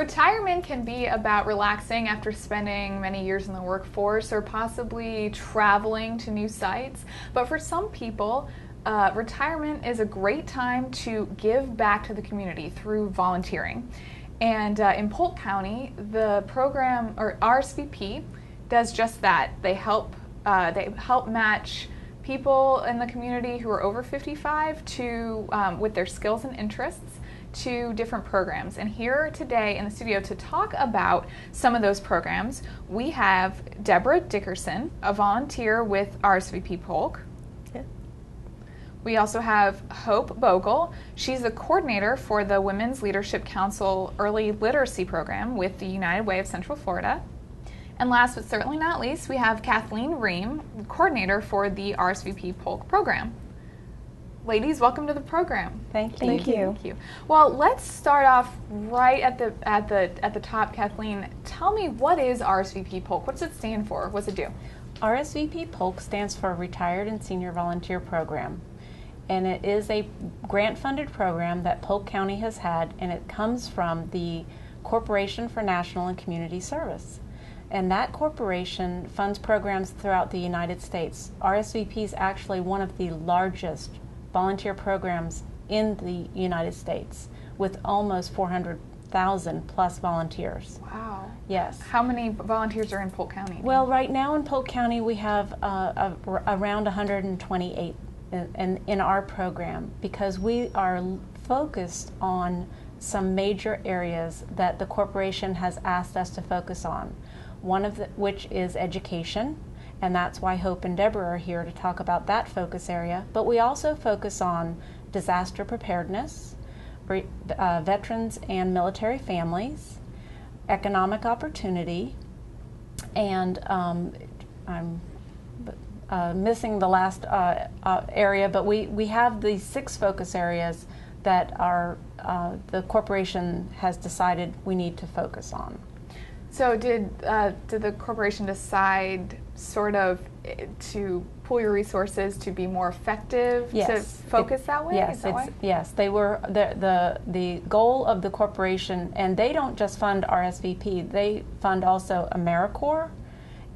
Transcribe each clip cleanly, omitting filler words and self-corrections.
Retirement can be about relaxing after spending many years in the workforce or possibly traveling to new sites. But for some people, retirement is a great time to give back to the community through volunteering. And in Polk County, the program, or RSVP, does just that. They help match people in the community who are over 55 to with their skills and interests to different programs. And here today in the studio to talk about some of those programs, we have Debra Dickerson, a volunteer with RSVP Polk. Yeah. We also have Hope Bogel. She's the coordinator for the Women's Leadership Council Early Literacy Program with the United Way of Central Florida. And last but certainly not least, we have Kathleen Roehm, coordinator for the RSVP Polk program. Ladies, welcome to the program. Thank you. Thank you. Well, let's start off right at the top. Kathleen, tell me, what is RSVP Polk? What's it stand for? What's it do? RSVP Polk stands for Retired and Senior Volunteer Program, and it is a grant-funded program that Polk County has had, and it comes from the Corporation for National and Community Service. And that corporation funds programs throughout the United States. RSVP is actually one of the largest volunteer programs in the United States, with almost 400,000 plus volunteers. Wow. Yes. How many volunteers are in Polk County? Well, right now in Polk County we have around 128 in our program, because we are focused on some major areas that the corporation has asked us to focus on. One of which is education, and that's why Hope and Deborah are here to talk about that focus area. But we also focus on disaster preparedness, veterans and military families, economic opportunity, and I'm missing the last area, but we have these 6 focus areas that the corporation has decided we need to focus on. So did the corporation decide sort of to pool your resources to be more effective, yes, to focus that way? Yes, yes. They were the goal of the corporation, and they don't just fund RSVP. They fund also AmeriCorps,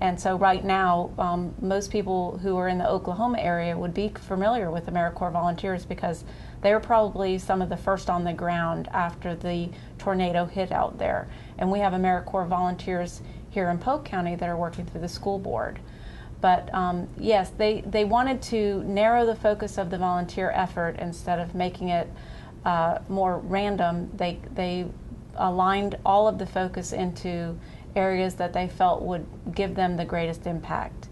and so right now most people who are in the Oklahoma area would be familiar with AmeriCorps volunteers, because they were probably some of the first on the ground after the tornado hit out there. And we have AmeriCorps volunteers here in Polk County that are working through the school board. But yes, they wanted to narrow the focus of the volunteer effort instead of making it more random. They aligned all of the focus into areas that they felt would give them the greatest impact.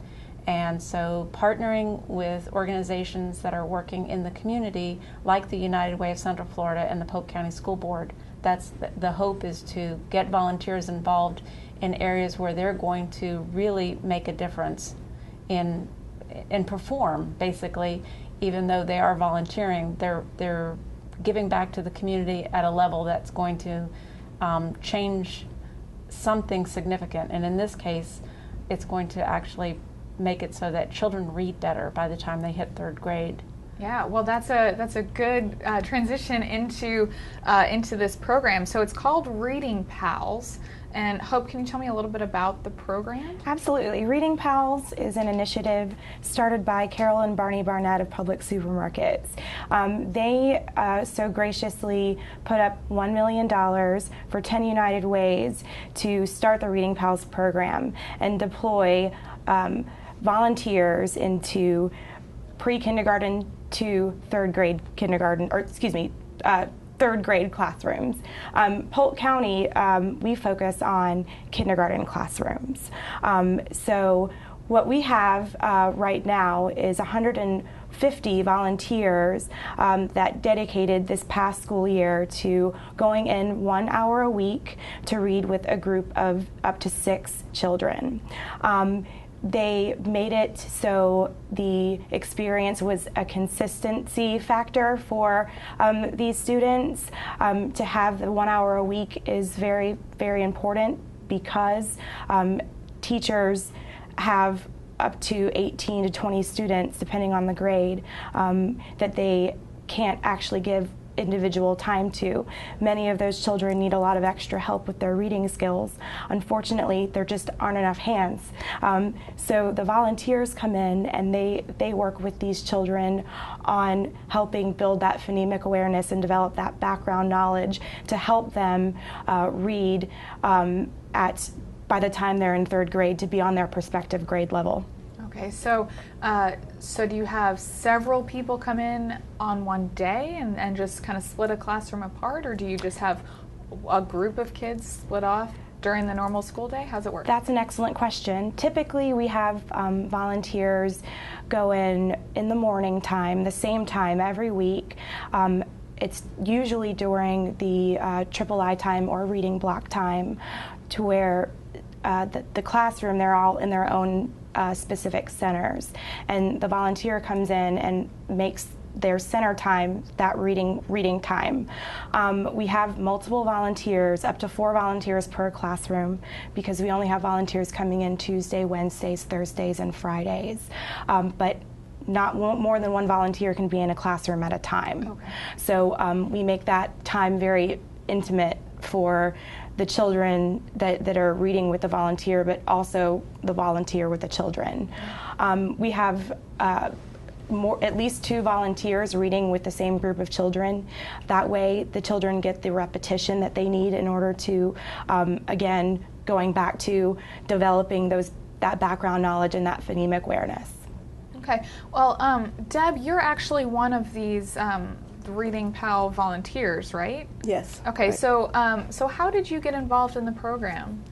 And so partnering with organizations that are working in the community, like the United Way of Central Florida and the Polk County School Board, that's the hope, is to get volunteers involved in areas where they're going to really make a difference and perform, basically. Even though they are volunteering, they're giving back to the community at a level that's going to change something significant. And in this case, it's going to actually make it so that children read better by the time they hit 3rd grade. Yeah, well, that's a good transition into this program. So it's called ReadingPals. And Hope, can you tell me a little bit about the program? Absolutely. ReadingPals is an initiative started by Carol and Barney Barnett of Public Supermarkets. They so graciously put up $1 million for 10 United Ways to start the ReadingPals program and deploy volunteers into pre-kindergarten to 3rd grade kindergarten, or excuse me, 3rd grade classrooms. Polk County, we focus on kindergarten classrooms. So what we have right now is 150 volunteers that dedicated this past school year to going in 1 hour a week to read with a group of up to 6 children. They made it so the experience was a consistency factor for these students. To have the 1 hour a week is very, very important, because teachers have up to 18 to 20 students, depending on the grade, that they can't actually give individual time to. Many of those children need a lot of extra help with their reading skills. Unfortunately, there just aren't enough hands. So the volunteers come in and they work with these children on helping build that phonemic awareness and develop that background knowledge to help them read by the time they're in third grade to be on their prospective grade level. Okay, so do you have several people come in on one day and just kind of split a classroom apart, or do you just have a group of kids split off during the normal school day? How's it work? That's an excellent question. Typically, we have volunteers go in the morning time, the same time every week. It's usually during the triple I time or reading block time, to where the classroom, they're all in their own specific centers, and the volunteer comes in and makes their center time that reading time. We have multiple volunteers, up to 4 volunteers per classroom, because we only have volunteers coming in Tuesday, Wednesdays, Thursdays, and Fridays. But not more than 1 volunteer can be in a classroom at a time. Okay. So we make that time very intimate for the children that are reading with the volunteer, but also the volunteer with the children. We have at least 2 volunteers reading with the same group of children. That way the children get the repetition that they need in order to, again, going back to developing that background knowledge and that phonemic awareness. Okay, well, Deb, you're actually one of these ReadingPals volunteers, right? Yes. Okay, right. So how did you get involved in the program?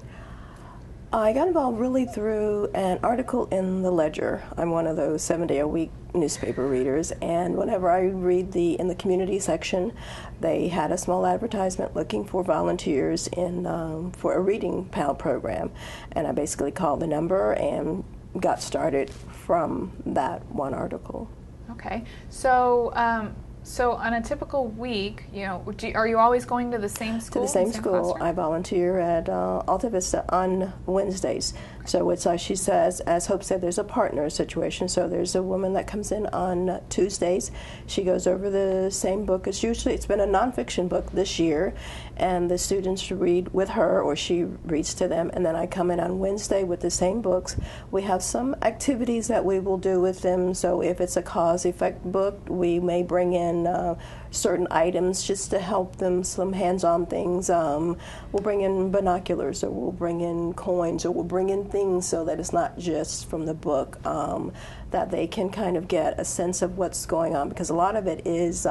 I got involved really through an article in the Ledger. I'm one of those 7-day-a-week newspaper readers, and whenever I read in the community section, they had a small advertisement looking for volunteers for a ReadingPals program, and I basically called the number and got started from that one article. Okay, so on a typical week, are you always going to the same school? To the same school. Classroom? I volunteer at Alta Vista on Wednesdays. So it's, she says, as Hope said, there's a partner situation. So there's a woman that comes in on Tuesdays. She goes over the same book. It's been a nonfiction book this year, and the students read with her, or she reads to them, and then I come in on Wednesday with the same books. We have some activities that we will do with them. So if it's a cause-effect book, we may bring in certain items just to help them, some hands-on things. We'll bring in binoculars, or we'll bring in coins, or we'll bring in things so that it's not just from the book, that they can kind of get a sense of what's going on, because a lot of it is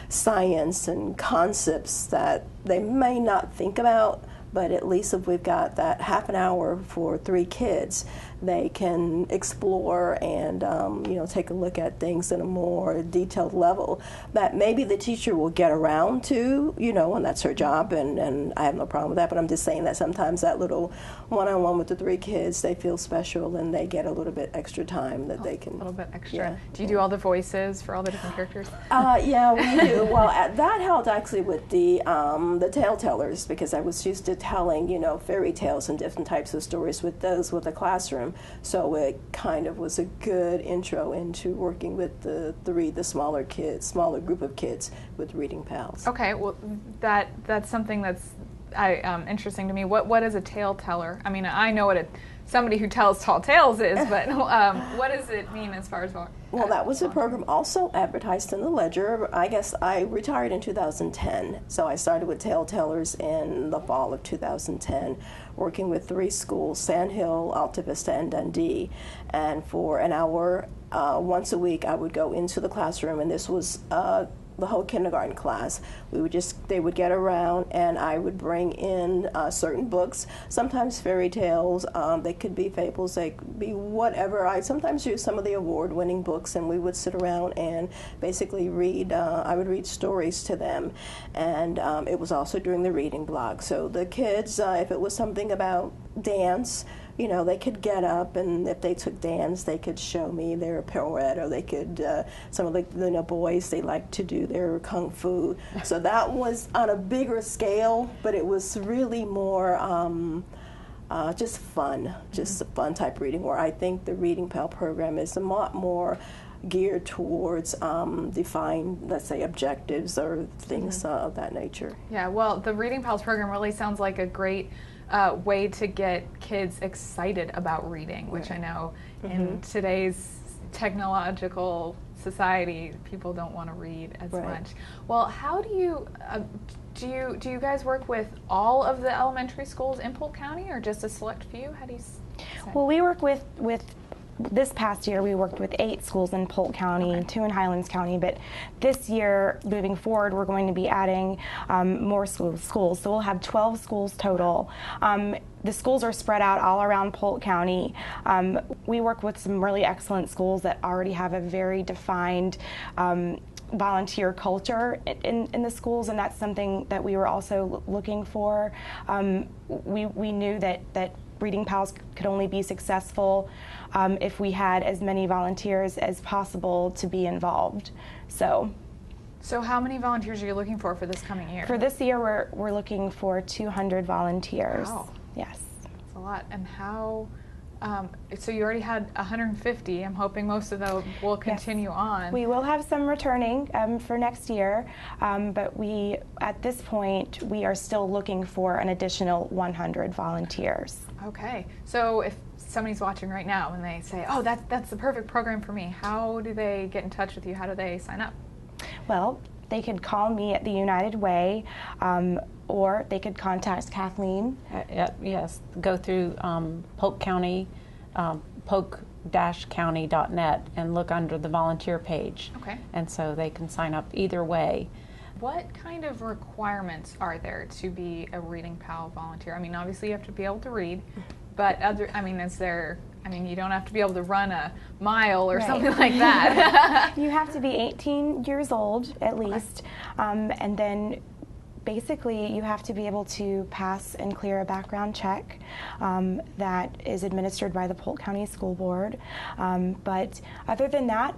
science and concepts that they may not think about, but at least if we've got that half an hour for 3 kids, they can explore and take a look at things in a more detailed level that maybe the teacher will get around to, and that's her job, and I have no problem with that, but I'm just saying that sometimes that little one-on-one with the 3 kids, they feel special and they get a little bit extra time that they can. A little bit extra. Yeah. Do you do all the voices for all the different characters? Yeah, we do. Well, that helped actually with the tale tellers, because I was used to telling, fairy tales and different types of stories with the classroom. So it kind of was a good intro into working with the smaller group of kids with ReadingPals. Okay, well, that's something that's interesting to me. What is a tale teller? I mean, I know what somebody who tells tall tales is, but what does it mean as far as Well, that was a program also advertised in the Ledger. I guess I retired in 2010, so I started with Tale Tellers in the fall of 2010, working with 3 schools, Sand Hill, Alta Vista, and Dundee. And for an hour once a week, I would go into the classroom, and this was the whole kindergarten class. They would get around, and I would bring in certain books, sometimes fairy tales, they could be fables, they could be whatever. I sometimes use some of the award-winning books, and we would sit around and basically read, I would read stories to them, and it was also during the reading block. So the kids, if it was something about dance, they could get up, and if they took dance, they could show me their pirouette, or they could, some of the boys, they like to do their kung fu. So that was on a bigger scale, but it was really more just fun, just a fun type reading, where I think the ReadingPals program is a lot more geared towards defined, let's say, objectives or things of that nature. Yeah, well, the Reading Pals program really sounds like a great way to get kids excited about reading, which I know in today's technological society, people don't want to read as much. Well, how do you do you guys work with all of the elementary schools in Polk County, or just a select few? How do you say? Well, we work with this past year we worked with 8 schools in Polk County and 2 in Highlands County, but this year, moving forward, we're going to be adding more schools, so we'll have 12 schools total. The schools are spread out all around Polk County. We work with some really excellent schools that already have a very defined volunteer culture in the schools, and that's something that we were also looking for. We knew that Reading Pals could only be successful if we had as many volunteers as possible to be involved. So how many volunteers are you looking for this coming year? For this year, we're looking for 200 volunteers. Wow. Yes. That's a lot. And how? So you already had 150. I'm hoping most of those will continue on. We will have some returning for next year, but at this point, we are still looking for an additional 100 volunteers. Okay. So if somebody's watching right now and they say, oh, that's the perfect program for me, how do they get in touch with you? How do they sign up? Well, they could call me at the United Way, or they could contact Kathleen. Yes, go through Polk County, polk-county.net, and look under the volunteer page. Okay. And so they can sign up either way. What kind of requirements are there to be a Reading Pal volunteer? I mean, obviously you have to be able to read, but you don't have to be able to run a mile or something like that. You have to be 18 years old at least, and then basically you have to be able to pass and clear a background check that is administered by the Polk County School Board. But other than that,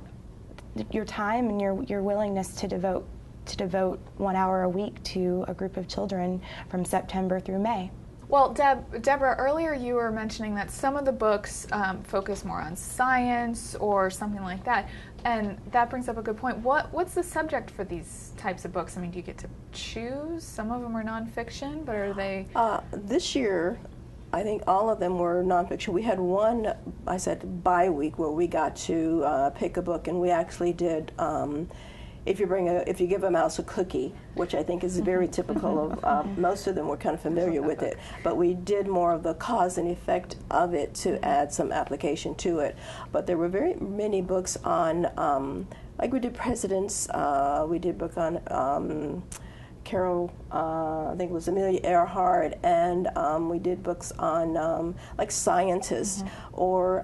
your time and your willingness to devote 1 hour a week to a group of children from September through May. Well, Deborah, earlier you were mentioning that some of the books focus more on science or something like that, and that brings up a good point. What's the subject for these types of books? I mean, do you get to choose? Some of them are nonfiction, but are they? This year, I think all of them were nonfiction. We had one, I said, bi-week where we got to pick a book, and we actually did. If you give a mouse a cookie, which I think is very typical of most of them were kind of familiar with it, but we did more of the cause and effect of it to add some application to it. But there were very many books on, like we did presidents, we did a book on Carol, I think it was Amelia Earhart, and we did books on like scientists, or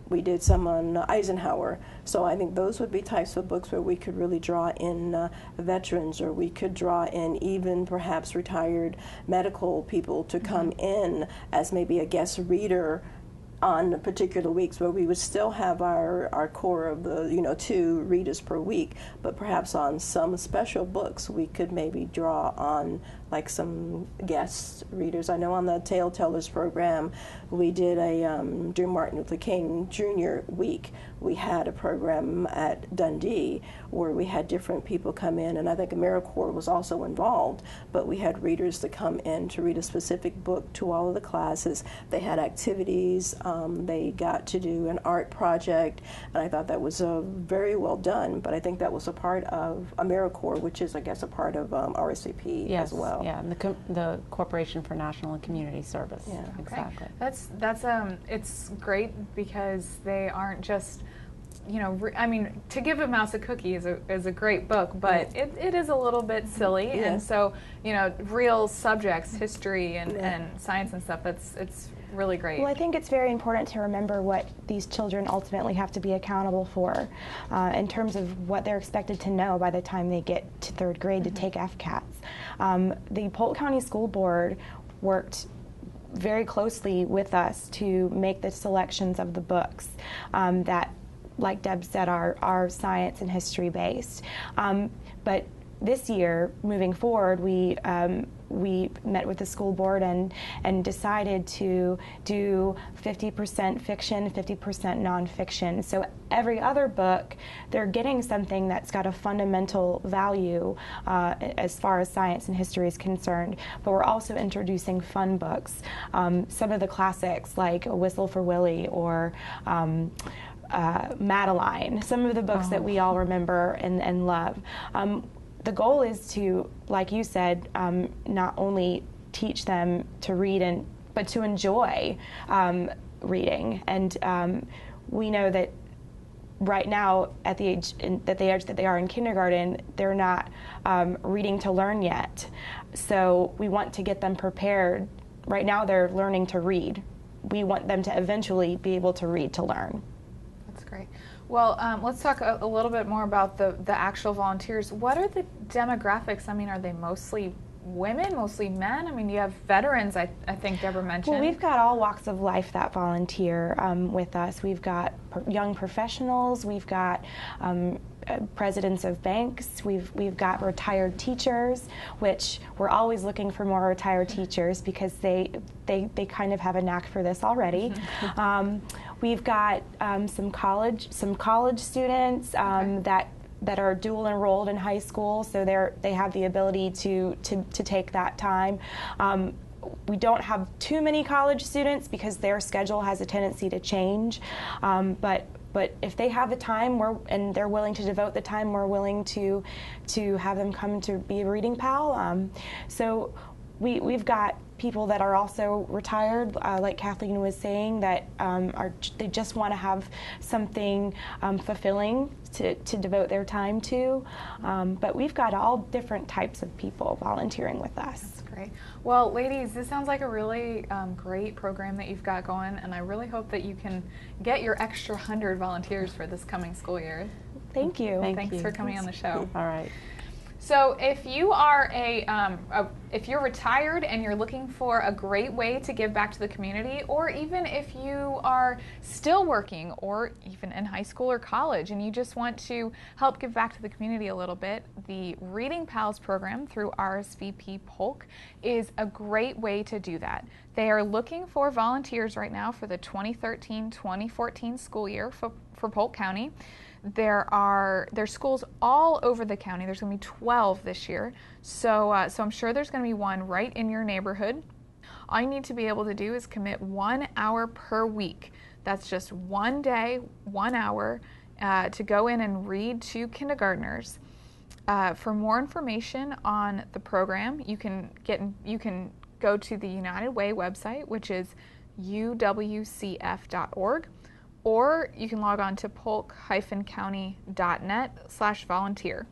we did some on Eisenhower. So I think those would be types of books where we could really draw in veterans, or we could draw in even perhaps retired medical people to come in as maybe a guest reader on particular weeks, where we would still have our core of the 2 readers per week, but perhaps on some special books we could maybe draw on like some guest readers. I know on the Tale Tellers program we did during Martin Luther King Jr. week, we had a program at Dundee where we had different people come in, and I think AmeriCorps was also involved, but we had readers to come in to read a specific book to all of the classes. They had activities, they got to do an art project, and I thought that was very well done, but I think that was a part of AmeriCorps, which is, I guess, a part of RSVP as well. Yeah, and the Corporation for National and Community Service. Yeah, exactly. That's it's great because they aren't just, to give a mouse a cookie is a great book, but it is a little bit silly, and so real subjects, history and science and stuff. It's really great. Well, I think it's very important to remember what these children ultimately have to be accountable for in terms of what they're expected to know by the time they get to 3rd grade to take FCATs. The Polk County School Board worked very closely with us to make the selections of the books that, like Deb said, are science and history based. But this year, moving forward, we met with the school board and decided to do 50% fiction, 50% nonfiction. So every other book, they're getting something that's got a fundamental value as far as science and history is concerned. But we're also introducing fun books. Some of the classics like A Whistle for Willie or Madeline, some of the books that we all remember and love. The goal is to, like you said, not only teach them to read but to enjoy reading. And we know that right now, at the age that they are in kindergarten, they're not reading to learn yet. So we want to get them prepared. Right now, they're learning to read. We want them to eventually be able to read to learn. That's great. Well, let's talk a little bit more about the actual volunteers. What are the demographics? I mean, are they mostly women, mostly men? I mean, you have veterans, I think Deborah mentioned. Well, we've got all walks of life that volunteer with us. We've got young professionals, we've got presidents of banks, we've got retired teachers, which we're always looking for more retired teachers because they kind of have a knack for this already. We've got some college students that are dual enrolled in high school, so they have the ability to take that time. We don't have too many college students because their schedule has a tendency to change, but if they have the time and they're willing to devote the time, we're willing to have them come to be a reading pal. So we've got people that are also retired, like Kathleen was saying, that they just want to have something fulfilling to devote their time to. But we've got all different types of people volunteering with us. That's great. Well, ladies, this sounds like a really great program that you've got going, and I really hope that you can get your extra 100 volunteers for this coming school year. Thank you. Thanks for coming on the show. All right. So if you are if you're retired and you're looking for a great way to give back to the community, or even if you are still working or even in high school or college and you just want to help give back to the community a little bit, the Reading Pals program through RSVP Polk is a great way to do that. They are looking for volunteers right now for the 2013-2014 school year for Polk County. There's schools all over the county. There's going to be 12 this year, so I'm sure there's going to be one right in your neighborhood. All you need to be able to do is commit 1 hour per week. That's just one day, 1 hour, to go in and read to kindergartners. For more information on the program, you can go to the United Way website, which is uwcf.org. Or you can log on to polk-county.net/volunteer.